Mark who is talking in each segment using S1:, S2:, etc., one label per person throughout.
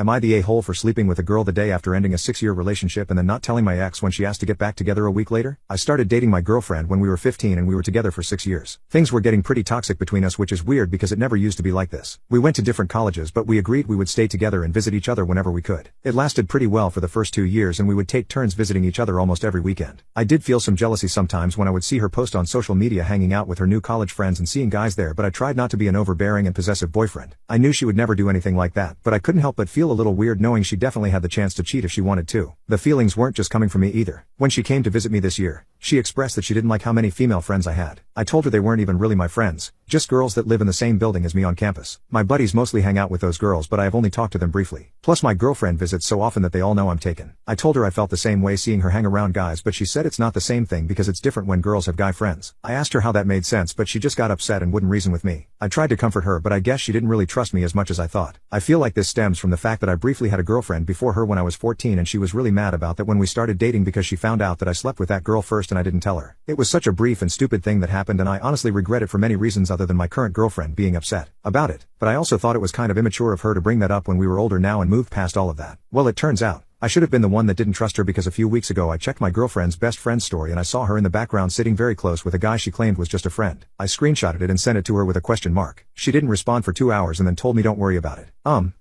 S1: Am I the a-hole for sleeping with a girl the day after ending a 6-year relationship and then not telling my ex when she asked to get back together a week later? I started dating my girlfriend when we were 15 and we were together for 6 years. Things were getting pretty toxic between us, which is weird because it never used to be like this. We went to different colleges, but we agreed we would stay together and visit each other whenever we could. It lasted pretty well for the first 2 years and we would take turns visiting each other almost every weekend. I did feel some jealousy sometimes when I would see her post on social media hanging out with her new college friends and seeing guys there, but I tried not to be an overbearing and possessive boyfriend. I knew she would never do anything like that, but I couldn't help but feel a little weird knowing she definitely had the chance to cheat if she wanted to. The feelings weren't just coming from me either. When she came to visit me this year, she expressed that she didn't like how many female friends I had. I told her they weren't even really my friends, just girls that live in the same building as me on campus. My buddies mostly hang out with those girls, but I have only talked to them briefly. Plus my girlfriend visits so often that they all know I'm taken. I told her I felt the same way seeing her hang around guys, but she said it's not the same thing because it's different when girls have guy friends. I asked her how that made sense, but she just got upset and wouldn't reason with me. I tried to comfort her, but I guess she didn't really trust me as much as I thought. I feel like this stems from the fact that I briefly had a girlfriend before her when I was 14 and she was really mad about that when we started dating because she found out that I slept with that girl first and I didn't tell her. It was such a brief and stupid thing that happened and I honestly regret it for many reasons other than my current girlfriend being upset about it. But I also thought it was kind of immature of her to bring that up when we were older now and moved past all of that. Well, it turns out I should have been the one that didn't trust her because a few weeks ago I checked my girlfriend's best friend's story and I saw her in the background sitting very close with a guy she claimed was just a friend. I screenshotted it and sent it to her with a question mark. She didn't respond for 2 hours and then told me don't worry about it.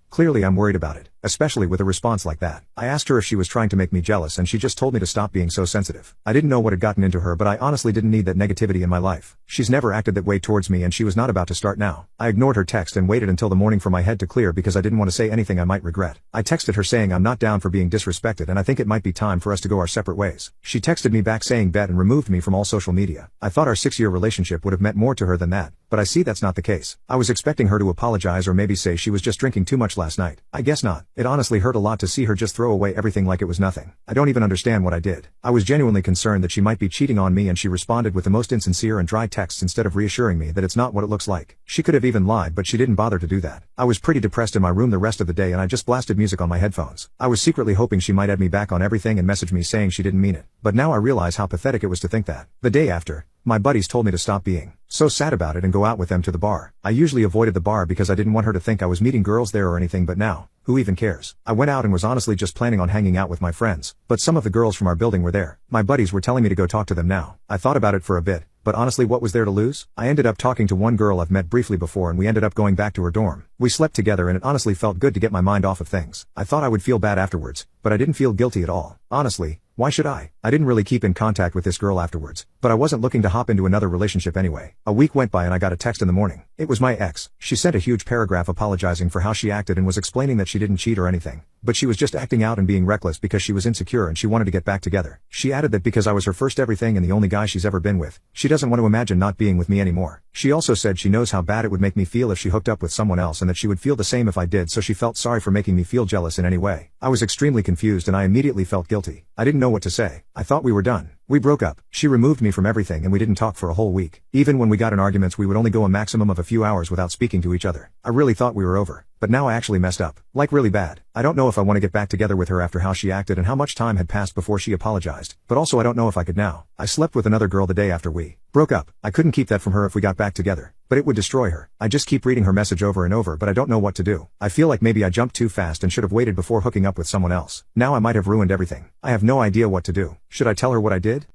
S1: Clearly I'm worried about it, especially with a response like that. I asked her if she was trying to make me jealous and she just told me to stop being so sensitive. I didn't know what had gotten into her, but I honestly didn't need that negativity in my life. She's never acted that way towards me and she was not about to start now. I ignored her text and waited until the morning for my head to clear because I didn't want to say anything I might regret. I texted her saying I'm not down for being disrespected and I think it might be time for us to go our separate ways. She texted me back saying bet and removed me from all social media. I thought our 6-year relationship would have meant more to her than that, but I see that's not the case. I was expecting her to apologize or maybe say she was just drinking too much last night. I guess not. It honestly hurt a lot to see her just throw away everything like it was nothing. I don't even understand what I did. I was genuinely concerned that she might be cheating on me and she responded with the most insincere and dry texts instead of reassuring me that it's not what it looks like. She could have even lied, but she didn't bother to do that. I was pretty depressed in my room the rest of the day and I just blasted music on my headphones. I was secretly hoping she might add me back on everything and message me saying she didn't mean it. But now I realize how pathetic it was to think that. The day after, my buddies told me to stop being so sad about it and go out with them to the bar. I usually avoided the bar because I didn't want her to think I was meeting girls there or anything, but now, who even cares? I went out and was honestly just planning on hanging out with my friends, but some of the girls from our building were there. My buddies were telling me to go talk to them now. I thought about it for a bit, but honestly what was there to lose? I ended up talking to one girl I've met briefly before and we ended up going back to her dorm. We slept together and it honestly felt good to get my mind off of things. I thought I would feel bad afterwards, but I didn't feel guilty at all. Honestly, why should I? I didn't really keep in contact with this girl afterwards, but I wasn't looking to hop into another relationship anyway. A week went by and I got a text in the morning. It was my ex. She sent a huge paragraph apologizing for how she acted and was explaining that she didn't cheat or anything, but she was just acting out and being reckless because she was insecure and she wanted to get back together. She added that because I was her first everything and the only guy she's ever been with, she doesn't want to imagine not being with me anymore. She also said she knows how bad it would make me feel if she hooked up with someone else and that she would feel the same if I did, so she felt sorry for making me feel jealous in any way. I was extremely confused and I immediately felt guilty. I didn't know what to say. I thought we were done. We broke up. She removed me from everything and we didn't talk for a whole week. Even when we got in arguments we would only go a maximum of a few hours without speaking to each other. I really thought we were over, but now I actually messed up. Like really bad. I don't know if I want to get back together with her after how she acted and how much time had passed before she apologized, but also I don't know if I could now. I slept with another girl the day after we broke up. I couldn't keep that from her if we got back together, but it would destroy her. I just keep reading her message over and over, but I don't know what to do. I feel like maybe I jumped too fast and should have waited before hooking up with someone else. Now I might have ruined everything. I have no idea what to do. Should I tell her what I did?